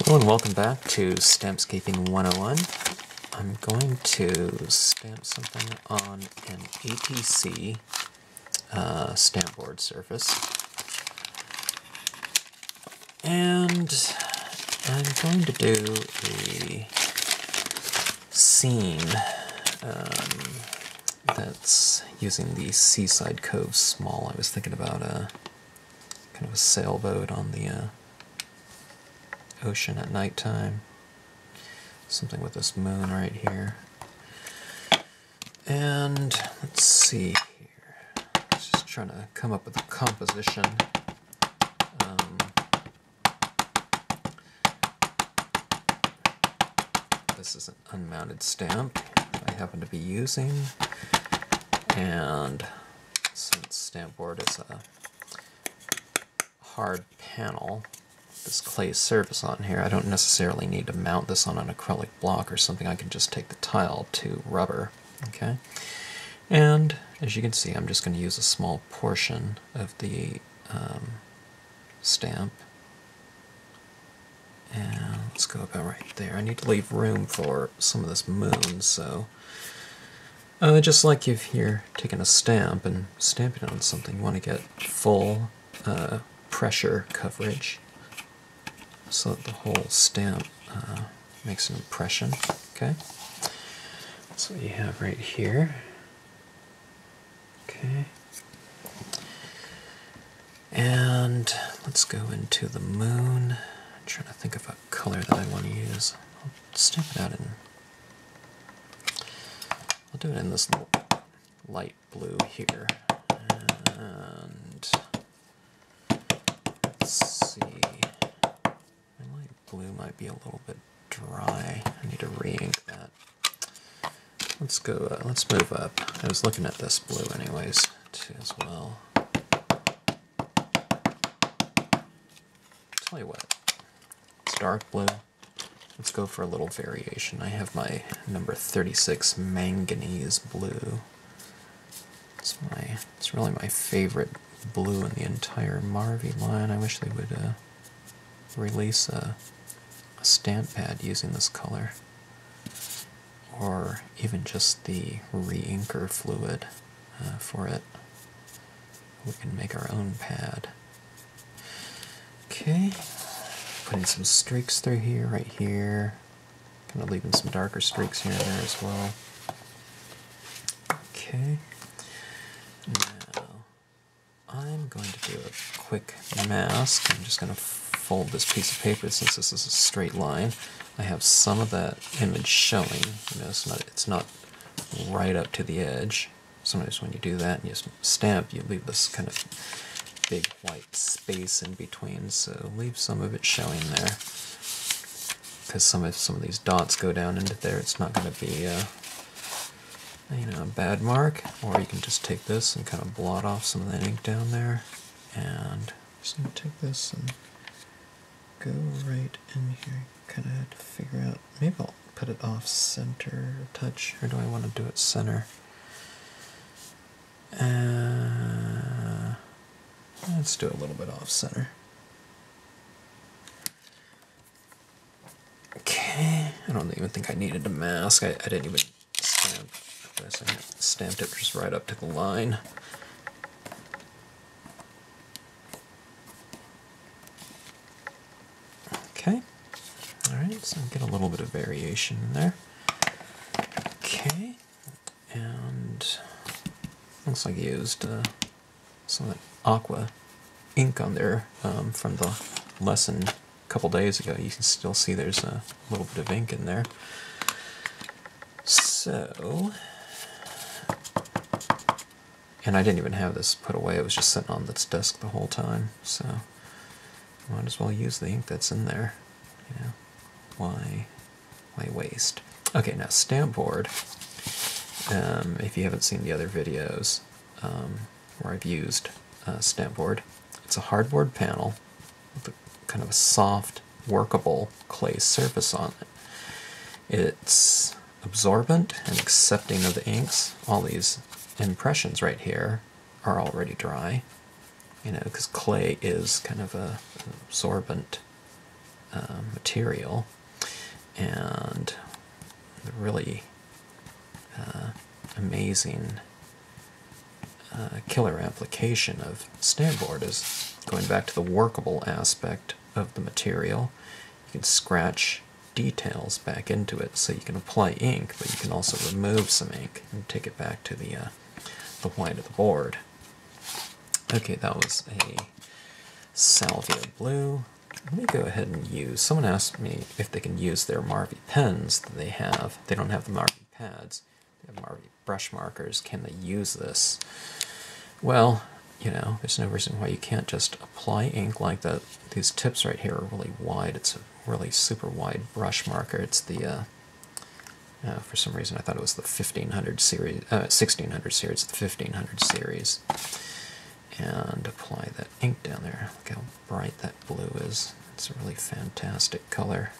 Hello and welcome back to Stampscaping 101. I'm going to stamp something on an APC Stampboard surface. And I'm going to do a scene that's using the Seaside Cove Sm. I was thinking about a kind of a sailboat on the ocean at nighttime. Something with this moon right here. And let's see here. Just trying to come up with a composition. This is an unmounted stamp that I happen to be using. And since Stampboard is a hard panel, this clay surface on here, I don't necessarily need to mount this on an acrylic block or something. I can just take the tile to rubber, okay? And as you can see, I'm just going to use a small portion of the stamp. And let's go about right there. I need to leave room for some of this moon, so just like if you're taking a stamp and stamping it on something, you want to get full pressure coverage, so that the whole stamp makes an impression. Okay, that's what you have right here. Okay, and let's go into the moon. I'm trying to think of a color that I want to use. I'll stamp it out in. I'll do it in this little light blue here. And let's see. Blue might be a little bit dry. I need to re-ink that. Let's go, let's move up. I was looking at this blue anyways, too, as well. Tell you what, it's dark blue. Let's go for a little variation. I have my number 36 manganese blue. It's really my favorite blue in the entire Marvy line. I wish they would release a stamp pad using this color, or even just the re-inker fluid for it. We can make our own pad. Okay, putting some streaks through here, right here, kind of leaving some darker streaks here and there as well. Okay, now I'm going to do a quick mask. I'm just going to fold this piece of paper since this is a straight line. I have some of that image showing. You know, it's not right up to the edge. Sometimes when you do that and you stamp, you leave this kind of big white space in between. So leave some of it showing there, because some of these dots go down into there. It's not going to be a bad mark. Or you can just take this and kind of blot off some of that ink down there. And I'm just going to take this and go right in here. Kind of had to figure out, maybe I'll put it off center a touch, or do I want to do it center? Let's do a little bit off center. Okay, I don't even think I needed a mask. I didn't even stamp this. I stamped it just right up to the line. Okay, alright, so get a little bit of variation in there. Okay, and looks like I used some of that aqua ink on there from the lesson a couple days ago. You can still see there's a little bit of ink in there. So, and I didn't even have this put away, it was just sitting on this desk the whole time, so might as well use the ink that's in there. You know, why waste? Okay, now Stampboard. If you haven't seen the other videos where I've used Stampboard, it's a hardboard panel with a kind of a soft, workable clay surface on it. It's absorbent and accepting of the inks. All these impressions right here are already dry. You know, because clay is kind of an absorbent material, and the really amazing killer application of Stampboard is going back to the workable aspect of the material. You can scratch details back into it, so you can apply ink, but you can also remove some ink and take it back to the white of the board. Okay, that was a salvia blue. Let me go ahead and use, someone asked me if they can use their Marvy pens that they have. They don't have the Marvy pads, they have Marvy brush markers. Can they use this? Well, you know, there's no reason why you can't just apply ink like that. These tips right here are really wide. It's a really super wide brush marker. It's the, for some reason I thought it was the 1600 series, the 1500 series. And apply that ink down there. Look how bright that blue is. It's a really fantastic color.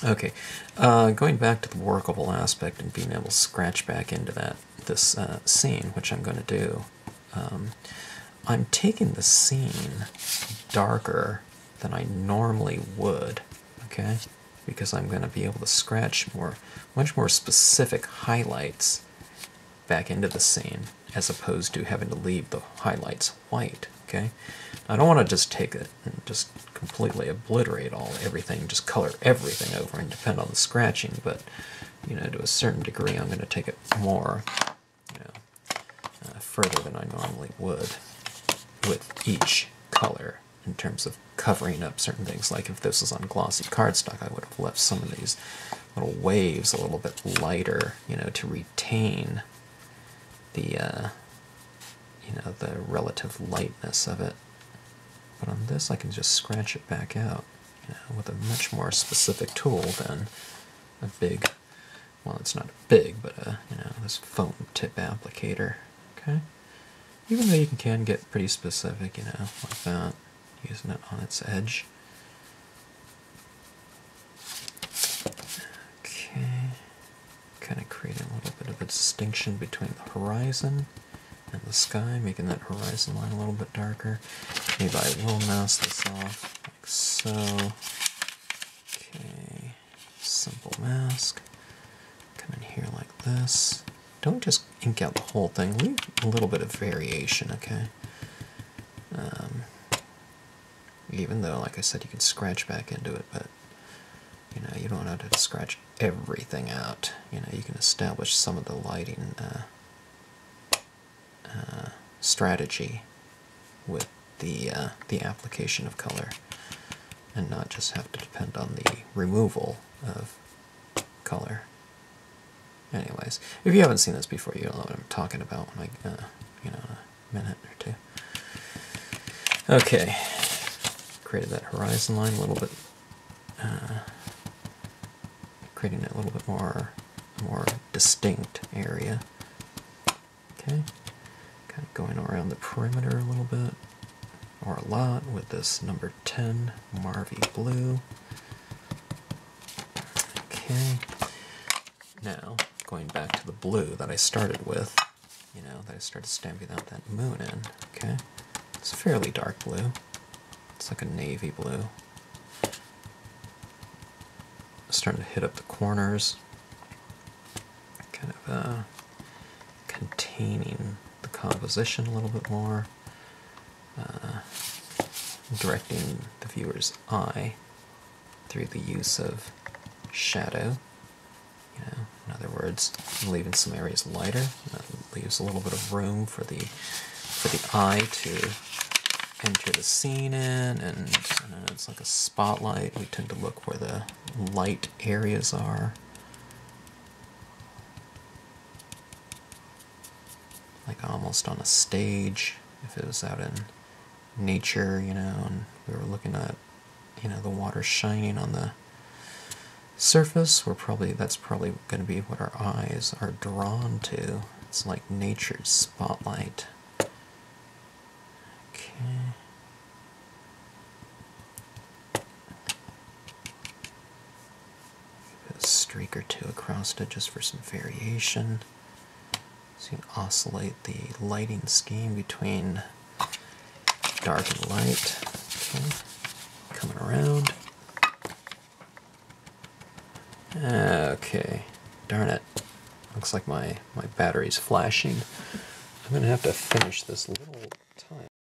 Okay, going back to the workable aspect and being able to scratch back into this scene, which I'm going to do. I'm taking the scene darker than I normally would, okay? Because I'm going to be able to scratch much more specific highlights back into the scene, as opposed to having to leave the highlights white, okay? I don't want to just take it and just completely obliterate everything, just color everything over and depend on the scratching, but, you know, to a certain degree I'm going to take it more, you know, further than I normally would with each color in terms of covering up certain things. Like if this was on glossy cardstock, I would have left some of these little waves a little bit lighter, you know, to retain the, you know, the relative lightness of it. But on this, I can just scratch it back out, you know, with a much more specific tool than a big, well, it's not big, but you know, this foam tip applicator. Okay, even though you can get pretty specific, you know, like that, using it on its edge. Okay, kind of creating a little bit of a distinction between the horizon and the sky, making that horizon line a little bit darker. Maybe I will mask this off, like so. Okay, simple mask. Come in here like this. Don't just ink out the whole thing, leave a little bit of variation, okay? Even though, like I said, you can scratch back into it, but you know, you don't have to scratch everything out. You know, you can establish some of the lighting strategy with the application of color, and not just have to depend on the removal of color. Anyways, if you haven't seen this before, you don't know what I'm talking about when I, you know, in a minute or two. Okay, created that horizon line a little bit, creating a little bit more distinct area. Okay, kind of going around the perimeter a little bit, or a lot, with this number 10 Marvy blue. Okay, now going back to the blue that I started with, you know, that I started stamping out that moon in. Okay, it's a fairly dark blue. It's like a navy blue. Starting to hit up the corners, kind of containing the composition a little bit more, directing the viewer's eye through the use of shadow. You know, in other words, leaving some areas lighter. That leaves a little bit of room for the eye to enter the scene in, and it's like a spotlight. We tend to look where the light areas are. Like almost on a stage, if it was out in nature, you know, and we were looking at, you know, the water shining on the surface, that's probably going to be what our eyes are drawn to. It's like nature's spotlight. Okay. Put a streak or two across it just for some variation. So you can oscillate the lighting scheme between dark and light. Okay. Okay, darn it. Looks like my battery's flashing. I'm going to have to finish this little time.